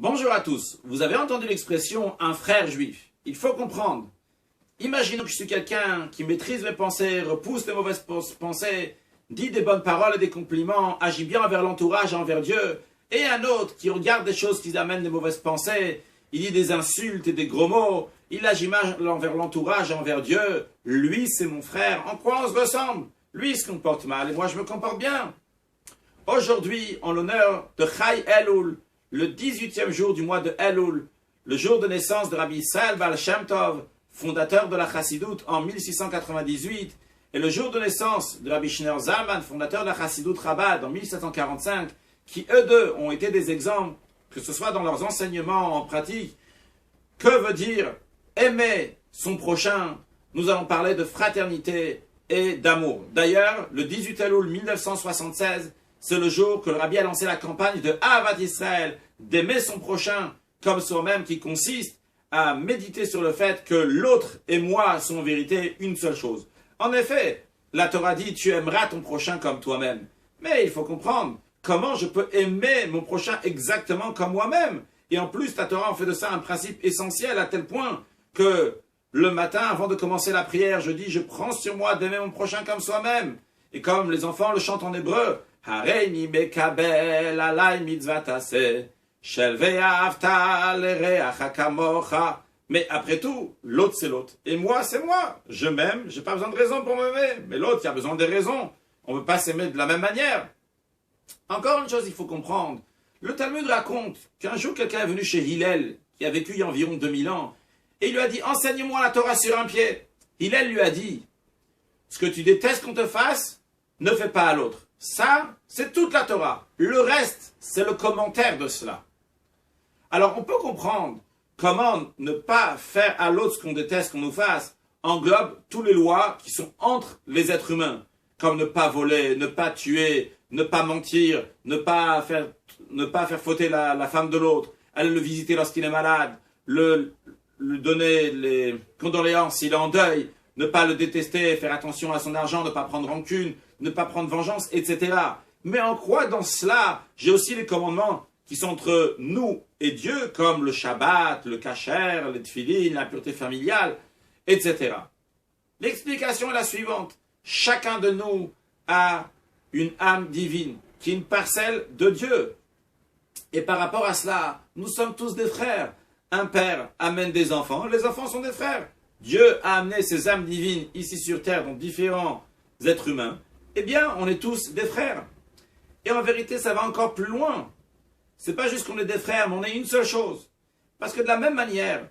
Bonjour à tous. Vous avez entendu l'expression « un frère juif ». Il faut comprendre. Imaginons que je suis quelqu'un qui maîtrise mes pensées, repousse les mauvaises pensées, dit des bonnes paroles et des compliments, agit bien envers l'entourage et envers Dieu, et un autre qui regarde des choses qui amènent des mauvaises pensées, il dit des insultes et des gros mots, il agit mal envers l'entourage et envers Dieu. Lui, c'est mon frère. En quoi on se ressemble? Lui, il se comporte mal et moi, je me comporte bien. Aujourd'hui, en l'honneur de Chai Elul, le 18e jour du mois de Elul, le jour de naissance de Rabbi Israël Baal Shem Tov, fondateur de la Chassidoute en 1698, et le jour de naissance de Rabbi Shneur Zalman, fondateur de la Chassidoute Chabad en 1745, qui eux deux ont été des exemples, que ce soit dans leurs enseignements en pratique. Que veut dire aimer son prochain? Nous allons parler de fraternité et d'amour. D'ailleurs, le 18 Elul 1976, c'est le jour que le Rabbi a lancé la campagne de Ahavat Israël, d'aimer son prochain comme soi-même, qui consiste à méditer sur le fait que l'autre et moi sont en vérité une seule chose. En effet, la Torah dit « tu aimeras ton prochain comme toi-même ». Mais il faut comprendre comment je peux aimer mon prochain exactement comme moi-même. Et en plus, la Torah en fait de ça un principe essentiel à tel point que le matin, avant de commencer la prière, je dis « je prends sur moi d'aimer mon prochain comme soi-même ». Et comme les enfants le chantent en hébreu, « Hareini mekabel alay mitzvat aseh, shel ve'ahavta l'ereacha kamocha » Mais après tout, l'autre c'est l'autre. Et moi c'est moi. Je m'aime, j'ai pas besoin de raison pour m'aimer. Mais l'autre, il a besoin des raisons. On ne peut pas s'aimer de la même manière. Encore une chose, il faut comprendre. Le Talmud raconte qu'un jour, quelqu'un est venu chez Hillel, qui a vécu il y a environ 2000 ans, et il lui a dit « Enseigne-moi la Torah sur un pied ». Hillel lui a dit « Ce que tu détestes qu'on te fasse, ne fais pas à l'autre. » Ça, c'est toute la Torah. Le reste, c'est le commentaire de cela. Alors, on peut comprendre comment ne pas faire à l'autre ce qu'on déteste qu'on nous fasse englobe toutes les lois qui sont entre les êtres humains, comme ne pas voler, ne pas tuer, ne pas mentir, ne pas faire fauter la femme de l'autre, aller le visiter lorsqu'il est malade, lui donner les condoléances s'il est en deuil, ne pas le détester, faire attention à son argent, ne pas prendre rancune, ne pas prendre vengeance, etc. Mais en quoi dans cela, j'ai aussi les commandements qui sont entre nous et Dieu, comme le Shabbat, le Kasher, les Tfilin, la pureté familiale, etc. L'explication est la suivante. Chacun de nous a une âme divine, qui est une parcelle de Dieu. Et par rapport à cela, nous sommes tous des frères. Un père amène des enfants, les enfants sont des frères. Dieu a amené ses âmes divines ici sur terre, dans différents êtres humains. Eh bien, on est tous des frères. Et en vérité, ça va encore plus loin. C'est pas juste qu'on est des frères, mais on est une seule chose. Parce que de la même manière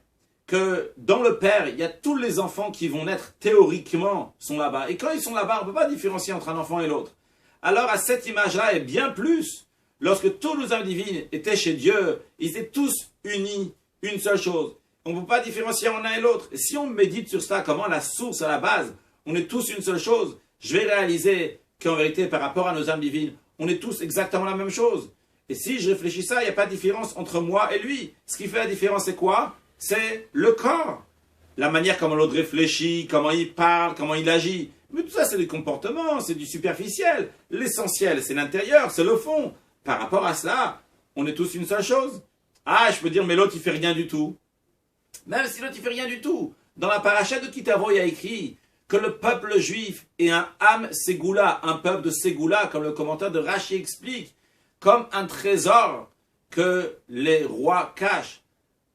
que dans le Père, il y a tous les enfants qui vont naître théoriquement sont là-bas. Et quand ils sont là-bas, on ne peut pas différencier entre un enfant et l'autre. Alors à cette image-là, et bien plus, lorsque tous nos âmes divines étaient chez Dieu, ils étaient tous unis, une seule chose. On ne peut pas différencier en un et l'autre. Et si on médite sur cela, comment la source, à la base, on est tous une seule chose, je vais réaliser qu'en vérité, par rapport à nos âmes divines, on est tous exactement la même chose. Et si je réfléchis ça, il n'y a pas de différence entre moi et lui. Ce qui fait la différence, c'est quoi? C'est le corps. La manière comment l'autre réfléchit, comment il parle, comment il agit. Mais tout ça, c'est des comportements, c'est du superficiel. L'essentiel, c'est l'intérieur, c'est le fond. Par rapport à cela, on est tous une seule chose. Ah, je peux dire, mais l'autre, il fait rien du tout. Même si l'autre, il fait rien du tout. Dans la paracha de Kitavo, il y a écrit que le peuple juif est un Am Ségoula, un peuple de Ségoula, comme le commentaire de Rashi explique, comme un trésor que les rois cachent.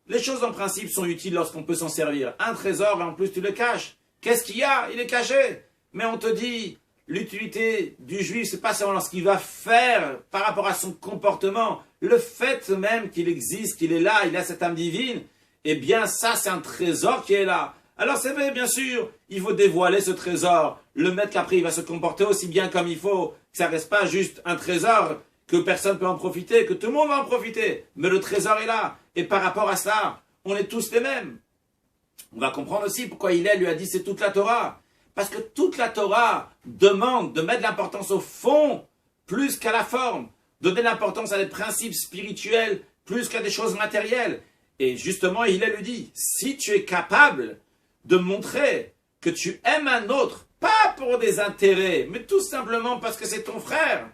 Les choses en principe sont utiles lorsqu'on peut s'en servir. Un trésor, et en plus tu le caches. Qu'est-ce qu'il y a? Il est caché. Mais on te dit, l'utilité du juif, c'est pas seulement ce qu'il va faire par rapport à son comportement. Le fait même qu'il existe, qu'il est là, il a cette âme divine, eh bien ça c'est un trésor qui est là. Alors c'est vrai, bien sûr, il faut dévoiler ce trésor, le mettre qu'après il va se comporter aussi bien comme il faut, que ça reste pas juste un trésor, que personne peut en profiter, que tout le monde va en profiter. Mais le trésor est là. Et par rapport à cela, on est tous les mêmes. On va comprendre aussi pourquoi Hillel lui a dit c'est toute la Torah. Parce que toute la Torah demande de mettre l'importance au fond plus qu'à la forme. Donner l'importance à des principes spirituels plus qu'à des choses matérielles. Et justement, Hillel lui dit, si tu es capable de montrer que tu aimes un autre, pas pour des intérêts, mais tout simplement parce que c'est ton frère,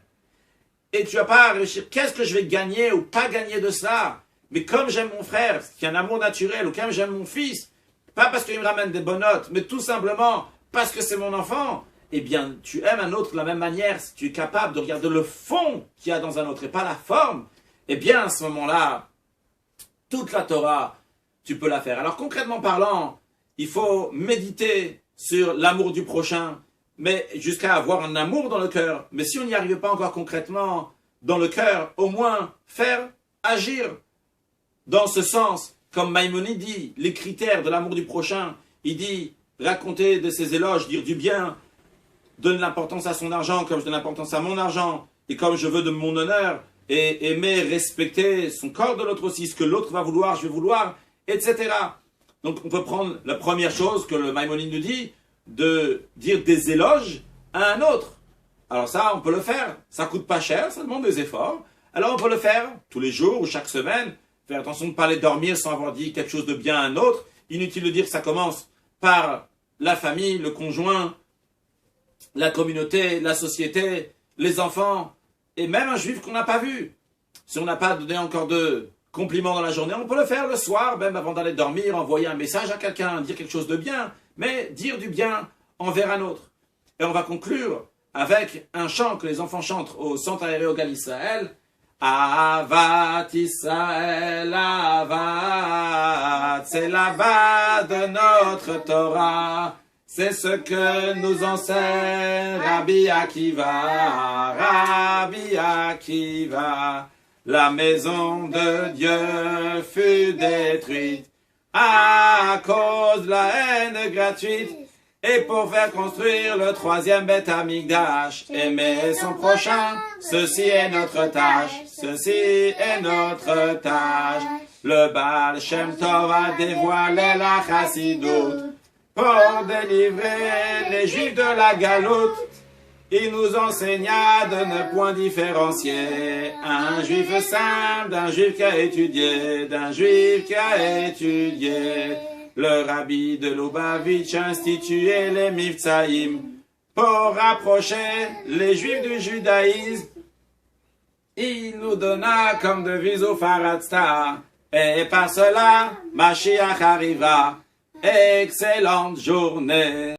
et tu vas pas réfléchir, qu'est-ce que je vais gagner ou pas gagner de cela? Mais comme j'aime mon frère, qui a un amour naturel, ou comme j'aime mon fils, pas parce qu'il me ramène des bonnes notes, mais tout simplement parce que c'est mon enfant, eh bien, tu aimes un autre de la même manière, si tu es capable de regarder le fond qu'il y a dans un autre et pas la forme, eh bien, à ce moment-là, toute la Torah, tu peux la faire. Alors, concrètement parlant, il faut méditer sur l'amour du prochain, mais jusqu'à avoir un amour dans le cœur. Mais si on n'y arrive pas encore concrètement dans le cœur, au moins faire, agir dans ce sens. Comme Maïmonide dit, les critères de l'amour du prochain, il dit raconter de ses éloges, dire du bien, donne l'importance à son argent comme je donne l'importance à mon argent, et comme je veux de mon honneur, et aimer, respecter son corps de l'autre aussi, ce que l'autre va vouloir, je vais vouloir, etc. Donc on peut prendre la première chose que le Maïmonide nous dit, de dire des éloges à un autre. Alors ça, on peut le faire. Ça coûte pas cher, ça demande des efforts. Alors on peut le faire tous les jours ou chaque semaine. Faire attention de ne pas aller dormir sans avoir dit quelque chose de bien à un autre. Inutile de dire que ça commence par la famille, le conjoint, la communauté, la société, les enfants, et même un juif qu'on n'a pas vu. Si on n'a pas donné encore de compliments dans la journée, on peut le faire le soir, même avant d'aller dormir, envoyer un message à quelqu'un, dire quelque chose de bien, mais dire du bien envers un autre. Et on va conclure avec un chant que les enfants chantent au centre aérogal Israël. Avat Israël, Avat, c'est l'Avat de notre Torah. C'est ce que nous enseigne Rabbi Akiva, Rabbi Akiva. La maison de Dieu fut détruite à cause de la haine gratuite. Et pour faire construire le troisième Beth Amikdash, aimer son prochain, ceci est notre tâche, ceci est notre tâche. Le Baal Shem Tov a dévoilé la Chassidut pour délivrer les Juifs de la galoute. Il nous enseigna de ne point différencier un Juif simple d'un Juif qui a étudié, d'un Juif qui a étudié. Le rabbi de Lubavitch instituait les Mivtsaïm pour rapprocher les Juifs du judaïsme. Il nous donna comme devise au Faratzta, et par cela, Mashiach arriva. Excellente journée.